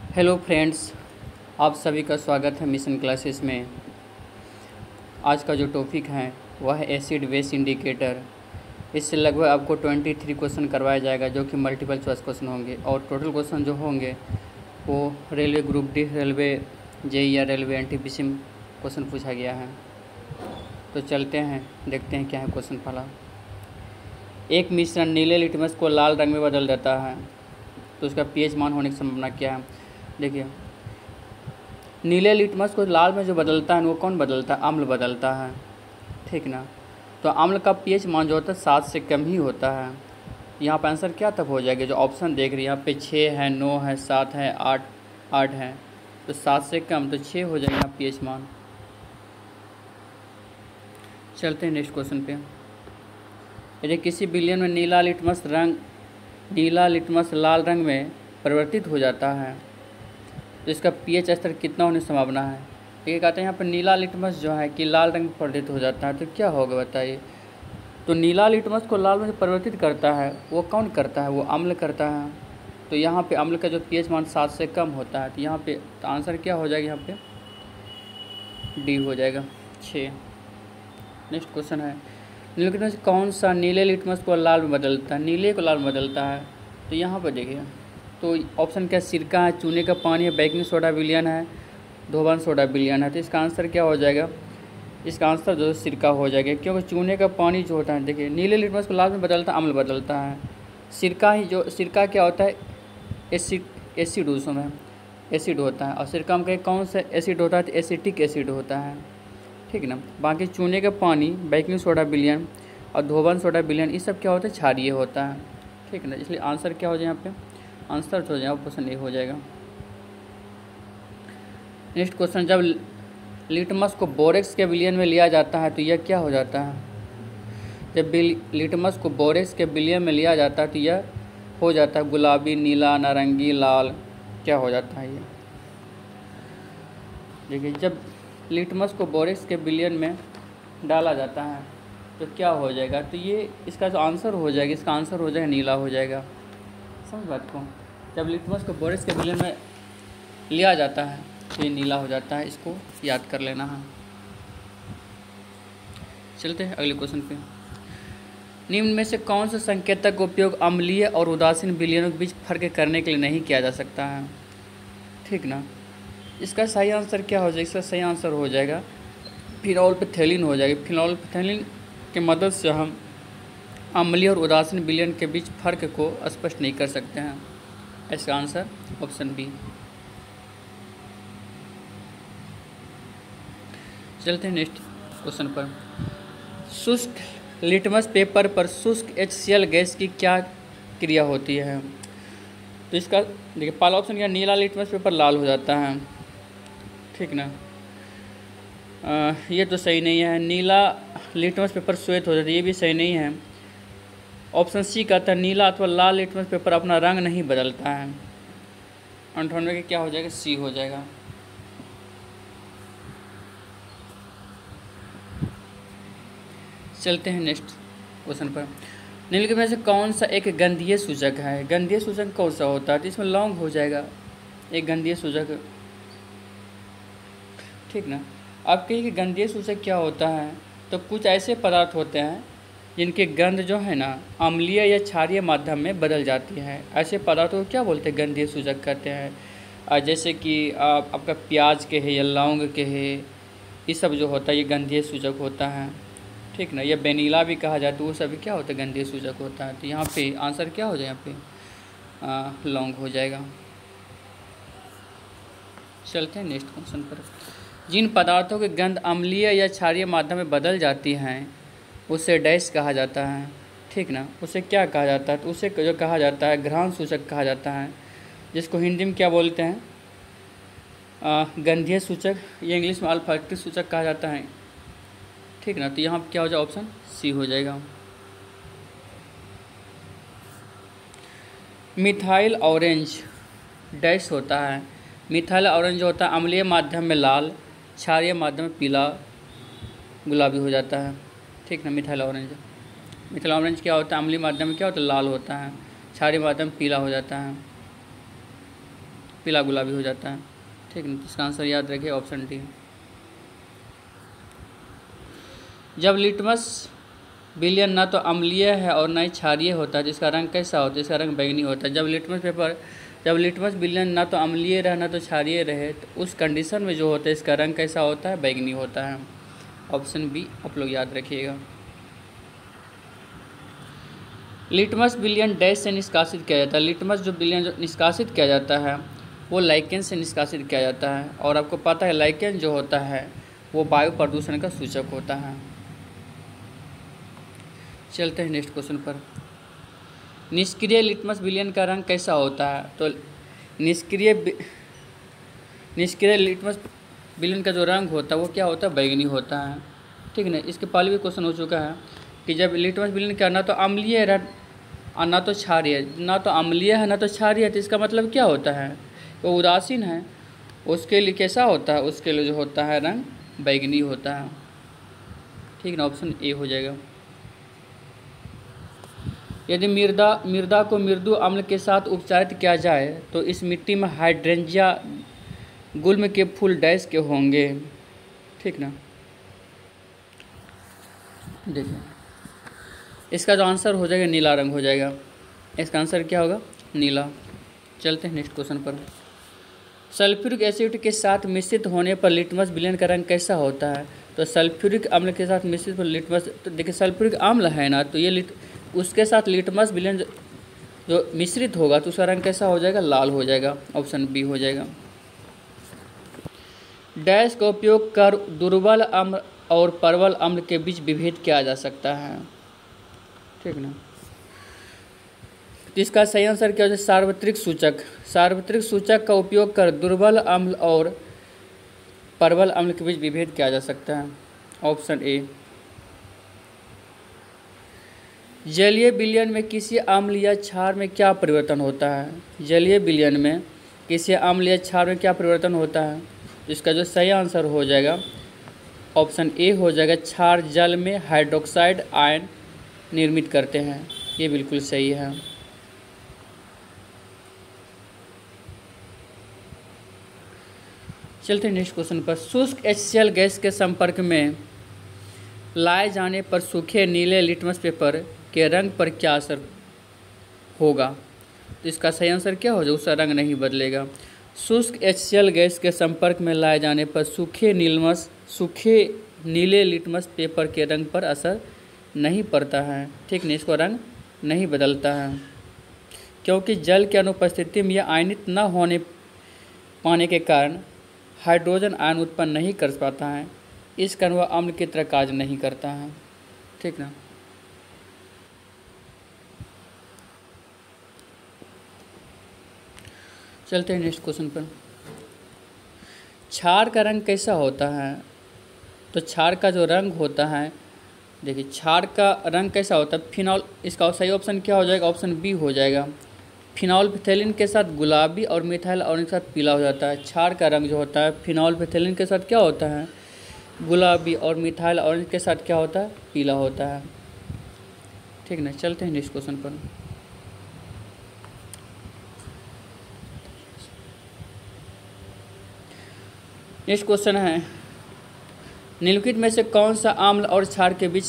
Hello friends, आप सभी का स्वागत है मिशन क्लासेस में। आज का जो टॉपिक है वह है एसिड बेस इंडिकेटर। इससे लगभग आपको 23 क्वेश्चन करवाया जाएगा जो कि मल्टीपल चॉइस क्वेश्चन होंगे और टोटल क्वेश्चन जो होंगे वो railway group D, railway JE या रेलवे एनटीपीसी में क्वेश्चन पूछा गया है। तो चलते हैं, देखते हैं क्या है क्वेश्चन पहला। एक मिश्रण नीले लिटमस को लाल रंग में बदल देता है तो उसका पीएच मान होने की संभावना क्या है। देखिए, नीले लिटमस को लाल में जो बदलता है वो कौन बदलता है? अम्ल बदलता है, ठीक ना। तो अम्ल का पीएच मान जो होता है 7 से कम ही होता है। यहाँ पर आंसर क्या तब हो जाएगा? जो ऑप्शन देख रही है यहाँ पे 6 है, 9 है, 7 है, 8 है, तो 7 से कम तो 6 हो जाएगा यहाँ पीएच मान। चलते हैं नेक्स्ट क्वेश्चन पे। यदि किसी विलयन में नीला लिटमस लाल रंग में परिवर्तित हो जाता है तो इसका पीएच स्तर कितना होने की संभावना है। ये कहते हैं यहाँ पर नीला लिटमस जो है कि लाल रंग में परिवर्तित हो जाता है तो क्या होगा बताइए। तो नीला लिटमस को लाल में परिवर्तित करता है वो कौन करता है? वो अम्ल करता है। तो यहाँ पे अम्ल का जो पीएच मान 7 से कम होता है तो यहाँ पे तो आंसर क्या हो जाएगा? यहाँ पे डी हो जाएगा 6। नेक्स्ट क्वेश्चन है, नीले कौन सा नीले लिटमस को लाल में बदलता है? नीले को लाल में बदलता है तो यहाँ पर देखिए, तो ऑप्शन क्या? सिरका है, चूने का पानी है, बेकिंग सोडा विलयन है, धोबन सोडा विलयन है। तो इसका आंसर क्या हो जाएगा? इसका आंसर जो सिरका हो जाएगा, क्योंकि चूने का पानी जो होता है, देखिए नीले लिटमस को लाल में बदलता है, अम्ल बदलता है। सिरका क्या होता है? एसिड उसमें एसिड होता है। और सिरका में कौन सा एसिड होता है? तो एसिटिक एसिड होता है, ठीक ना। बाकी चूने का पानी, बेकिंग सोडा विलयन और धोबन सोडा विलयन ये सब क्या होता है? क्षारीय होता है, ठीक ना। इसलिए आंसर क्या हो जाए? यहाँ पे आंसर हो जाए ऑप्शन ए हो जाएगा। नेक्स्ट क्वेश्चन, जब लिटमस को बोरेक्स के विलयन में लिया जाता है तो यह क्या हो जाता है? जब लिटमस को बोरेक्स के विलयन में लिया जाता है तो यह हो जाता है गुलाबी, नीला, नारंगी, लाल। क्या हो जाता है ये? देखिए, जब लिटमस को बोरेक्स के विलयन में डाला जाता है तो क्या हो जाएगा? तो ये इसका जो आंसर हो जाएगा, इसका आंसर हो जाएगा नीला हो जाएगा। समझ बात को? जब लिटमस को बोरेक्स के विलयन में लिया जाता है तो ये नीला हो जाता है, इसको याद कर लेना है। चलते हैं अगले क्वेश्चन पे। निम्न में से कौन सा संकेतक का उपयोग अम्लीय और उदासीन विलयनों के बीच फर्क करने के लिए नहीं किया जा सकता है, ठीक ना। इसका सही आंसर क्या हो जाएगा? इसका सही आंसर हो जाएगा फिनोल्फथेलिन हो जाएगी। फिनोल्फथेलिन की मदद से हम अम्लीय और उदासीन विलयन के बीच फर्क को स्पष्ट नहीं कर सकते हैं। इसका आंसर ऑप्शन बी। चलते हैं नेक्स्ट क्वेश्चन पर। शुष्क लिटमस पेपर पर शुष्क HCl गैस की क्या क्रिया होती है? तो इसका देखिए, पहला ऑप्शन क्या? नीला लिटमस पेपर लाल हो जाता है, ठीक ना। ये तो सही नहीं है। नीला लिटमस पेपर श्वेत हो जाता है, ये भी सही नहीं है। ऑप्शन सी कहता है नीला अथवा लाल लिटमस पेपर अपना रंग नहीं बदलता है। 98 के क्या हो जाएगा? सी हो जाएगा। चलते हैं नेक्स्ट क्वेश्चन पर। निम्नलिखित में से कौन सा एक गंधीय सूचक है? गंधीय सूचक कौन सा होता है? तो इसमें लौंग हो जाएगा एक गंधीय सूचक, ठीक ना। अब कहिए कि गंधीय सूचक क्या होता है? तो कुछ ऐसे पदार्थ होते हैं जिनकी गंध जो है ना अम्लीय या क्षारीय माध्यम में बदल जाती है। ऐसे पदार्थों को क्या बोलते हैं? गंधीय सूचक कहते हैं। जैसे कि आपका प्याज के है या लौंग के है, ये सब जो होता है ये गंधीय सूचक होता है, ठीक ना। या वेनिला भी कहा जाता है, वो सभी क्या होता है? गंधीय सूचक होता है। तो यहाँ पे आंसर क्या हो जाए? यहाँ पे लौंग हो जाएगा। चलते हैं नेक्स्ट क्वेश्चन पर। जिन पदार्थों की गंध अम्लीय या क्षारीय माध्यम में बदल जाती हैं उसे डैश कहा जाता है, ठीक ना। उसे क्या कहा जाता है? तो उसे जो कहा जाता है घ्राण सूचक कहा जाता है, जिसको हिंदी में क्या बोलते हैं? गंधीय सूचक, या इंग्लिश में अल्फैक्टिक सूचक कहा जाता है, ठीक ना। तो यहाँ क्या हो जाए? ऑप्शन सी हो जाएगा। मिथाइल ऑरेंज डैश होता है। मिथाइल ऑरेंज जो होता है अम्लीय माध्यम में लाल, क्षारीय माध्यम में पीला गुलाबी हो जाता है, ठीक ना। मिथाइल ऑरेंज क्या होता है? अम्लीय माध्यम में क्या होता है? लाल होता है, क्षारीय माध्यम में पीला हो जाता है। पीला गुलाबी हो जाता है। ठीक है, इसका आंसर याद रखिए ऑप्शन डी। जब लिटमस विलयन ना तो अम्लीय है और ना ही क्षारीय होता है, जिसका रंग कैसा होता है? इसका रंग बैंगनी होता है। जब लिटमस विलयन ना तो अम्लीय रहे ना तो क्षारीय रहे, तो उस कंडीशन में जो होता है इसका रंग कैसा होता है? बैंगनी होता है। ऑप्शन बी आप लोग याद रखिएगा। लिटमस विलयन डैश से निष्कासित किया जाता है। लिटमस जो विलयन जो निष्कासित किया जाता है वो लाइकेन से निष्कासित किया जाता है, और आपको पता है लाइकेन जो होता है वो वायु प्रदूषण का सूचक होता है। चलते हैं नेक्स्ट क्वेश्चन पर। निष्क्रिय लिटमस विलयन का रंग कैसा होता है? तो निष्क्रिय लिटमस विलयन का जो रंग होता है वो क्या होता है? बैंगनी होता है। ठीक है ना, इसके पहले भी क्वेश्चन हो चुका है कि जब लिटमस विलयन का ना तो अम्लीय है और ना तो क्षारीय, ना तो अम्लीय है ना तो क्षारीय है, तो इसका मतलब क्या होता है? वो उदासीन है, उसके लिए कैसा होता है? उसके लिए जो होता है रंग बैंगनी होता है। ठीक ना, ऑप्शन ए हो जाएगा। यदि मृदा को मृदु अम्ल के साथ उपचारित किया जाए तो इस मिट्टी में हाइड्रेंजिया गुल्म के फूल डैश के होंगे। ठीक ना, देखिए इसका जो आंसर हो जाएगा नीला रंग हो जाएगा। इसका आंसर क्या होगा? नीला। चलते हैं नेक्स्ट क्वेश्चन पर। सल्फ्यूरिक एसिड के साथ मिश्रित होने पर लिटमस विलयन का रंग कैसा होता है? तो सल्फ्यूरिक अम्ल के साथ मिश्रित पर लिटमस, तो देखिए सल्फ्यूरिक अम्ल है ना, तो ये उसके साथ लिटमस विलयन जो मिश्रित होगा तो उसका रंग कैसा हो जाएगा? लाल हो जाएगा। ऑप्शन बी हो जाएगा। डैश का उपयोग कर दुर्बल अम्ल और प्रबल अम्ल के बीच विभेद किया जा सकता है। ठीक ना, इसका सही आंसर क्या हो जाए? सार्वत्रिक सूचक। सार्वत्रिक सूचक का उपयोग कर दुर्बल अम्ल और प्रबल अम्ल के बीच विभेद किया जा सकता है। Option A. जलीय विलयन में किसी अम्ल या क्षार में क्या परिवर्तन होता है? जलीय विलयन में किसी अम्ल या क्षार में क्या परिवर्तन होता है? इसका जो सही आंसर हो जाएगा ऑप्शन ए हो जाएगा। क्षार जल में हाइड्रोक्साइड आयन निर्मित करते हैं। ये बिल्कुल सही है। चलते हैं नेक्स्ट क्वेश्चन पर। शुष्क HCl गैस के संपर्क में लाए जाने पर सूखे नीले लिटमस पेपर के रंग पर क्या असर होगा? तो इसका सही आंसर क्या हो जाएगा? उसका रंग नहीं बदलेगा। शुष्क HCl गैस के संपर्क में लाए जाने पर सूखे नीले लिटमस पेपर के रंग पर असर नहीं पड़ता है। ठीक नहीं, इसका रंग नहीं बदलता है, क्योंकि जल की अनुपस्थिति में यह आयनित न होने पाने के कारण हाइड्रोजन आयन उत्पन्न नहीं कर पाता है। इस कारण वह अम्ल की तरह कार्य नहीं करता है। ठीक ना, चलते हैं नेक्स्ट क्वेश्चन पर। क्षार का रंग कैसा होता है? तो क्षार का जो रंग होता है, देखिए क्षार का रंग कैसा होता है? फिनॉल। इसका सही ऑप्शन क्या हो जाएगा? ऑप्शन बी हो जाएगा। फिनॉल्फिथेलिन के साथ गुलाबी और मिथाइल ऑरेंज के साथ पीला हो जाता है। क्षार का रंग जो होता है फिनॉल्फिथेलिन के साथ क्या होता है? गुलाबी, और मिथाइल ऑरेंज के साथ क्या होता है? पीला होता है। ठीक ना, चलते हैं नेक्स्ट क्वेश्चन पर। नेक्स्ट क्वेश्चन है, निम्नलिखित में से कौन सा अम्ल और क्षार के बीच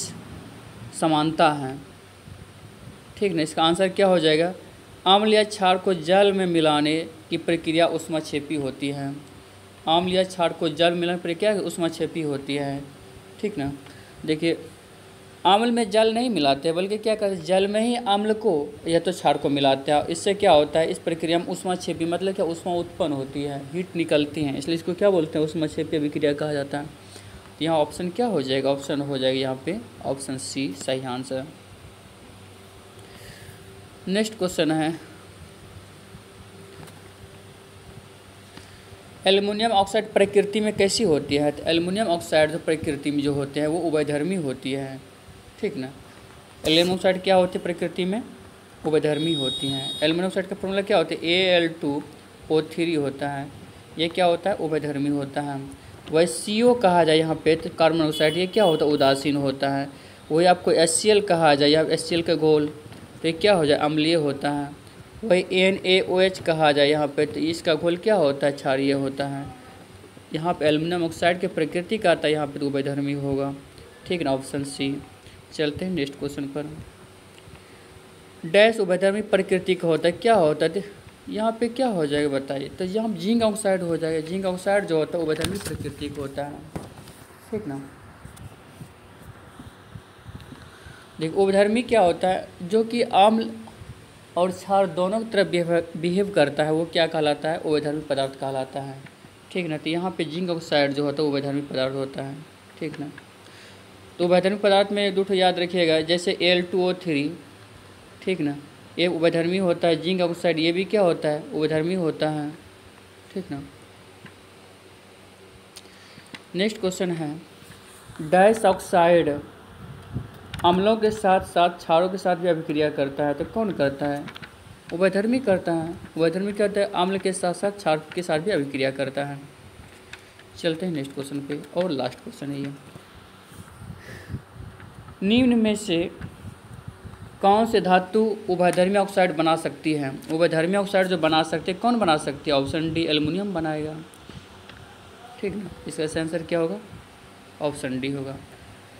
समानता है? ठीक ना, इसका आंसर क्या हो जाएगा? अम्ल या क्षार को जल में मिलाने की प्रक्रिया ऊष्माक्षेपी होती है। अम्ल या क्षार को जल मिलाने की प्रक्रिया ऊष्माक्षेपी होती है। ठीक ना, देखिए अम्ल में जल नहीं मिलाते बल्कि क्या करते हैं, जल में ही अम्ल को या तो क्षार को मिलाते हैं। इससे क्या होता है? इस प्रक्रिया में ऊष्माक्षेपी मतलब क्या? ऊष्मा उत्पन्न होती है, हीट निकलती है, इसलिए इसको क्या बोलते हैं? ऊष्माक्षेपी अभिक्रिया कहा जाता है। तो यहाँ ऑप्शन क्या हो जाएगा? ऑप्शन हो जाएगा यहाँ पे ऑप्शन सी सही आंसर। नेक्स्ट क्वेश्चन है, एल्युमिनियम ऑक्साइड प्रकृति में कैसी होती है? तो एल्युमिनियम ऑक्साइड जो प्रकृति में जो होते हैं वो उभयधर्मी होती है। ठीक ना, एल्युमिनियम ऑक्साइड क्या होती है? प्रकृति में उभयधर्मी होती हैं। एल्युमिनियम ऑक्साइड का फॉर्मूला क्या होता है? Al2O3 होता है। ये क्या होता है? उभयधर्मी होता है। वही CO कहा जाए यहाँ पे तो कार्बन ऑक्साइड, ये क्या होता है? उदासीन होता है। वही आपको HCl कहा जाए या HCl का घोल, तो ये क्या हो जाए? अम्लीय होता है। वही NaOH कहा जाए यहाँ पे, तो इसका घोल क्या होता है? क्षारीय होता है। यहाँ पे एल्युमिनियम ऑक्साइड की प्रकृति का आता है, यहाँ पे तो उभयधर्मी होगा। ठीक ना, ऑप्शन सी। चलते हैं नेक्स्ट क्वेश्चन पर। डैश उभयधर्मी प्रकृति का होता है, क्या होता है? यहाँ पे क्या हो जाएगा बताइए? तो यहाँ जिंक ऑक्साइड हो जाएगा। जिंक ऑक्साइड जो होता है उभयधर्मी प्रकृति का होता है। ठीक ना। देखो उभयधर्मी क्या होता है? जो कि आम्ल और क्षार दोनों तरफ बिहेव करता है, वो क्या कहलाता है? उभयधर्मी पदार्थ कहलाता है। ठीक ना। तो यहाँ पे जिंक ऑक्साइड जो होता है उभयधर्मी पदार्थ होता है। ठीक ना। तो उभयधर्मी पदार्थ में दो याद रखिएगा, जैसे Al2O3। ठीक ना, ये उभयधर्मी होता है। जिंक ऑक्साइड ये भी क्या होता है? उभयधर्मी होता है। ठीक ना। नेक्स्ट क्वेश्चन है, डैश ऑक्साइड अम्लों के साथ साथ क्षारों के साथ भी अभिक्रिया करता है, तो कौन करता है? उभयधर्मी करता है। उभयधर्मी कहते हैं अम्ल के साथ साथ क्षार के साथ भी अभिक्रिया करता है। चलते हैं नेक्स्ट क्वेश्चन पे, और लास्ट क्वेश्चन है ये। निम्न में से कौन से धातु उभयधर्मी ऑक्साइड बना सकती है? उभयधर्मी ऑक्साइड जो बना सकते हैं, कौन बना सकती है? ऑप्शन डी, एल्युमिनियम बनाएगा। ठीक ना। इसका आंसर क्या होगा? ऑप्शन डी होगा।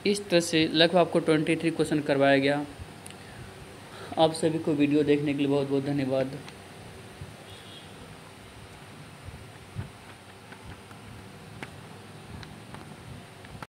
इस तरह से लगभग आपको 23 क्वेश्चन करवाया गया। आप सभी को वीडियो देखने के लिए बहुत बहुत धन्यवाद।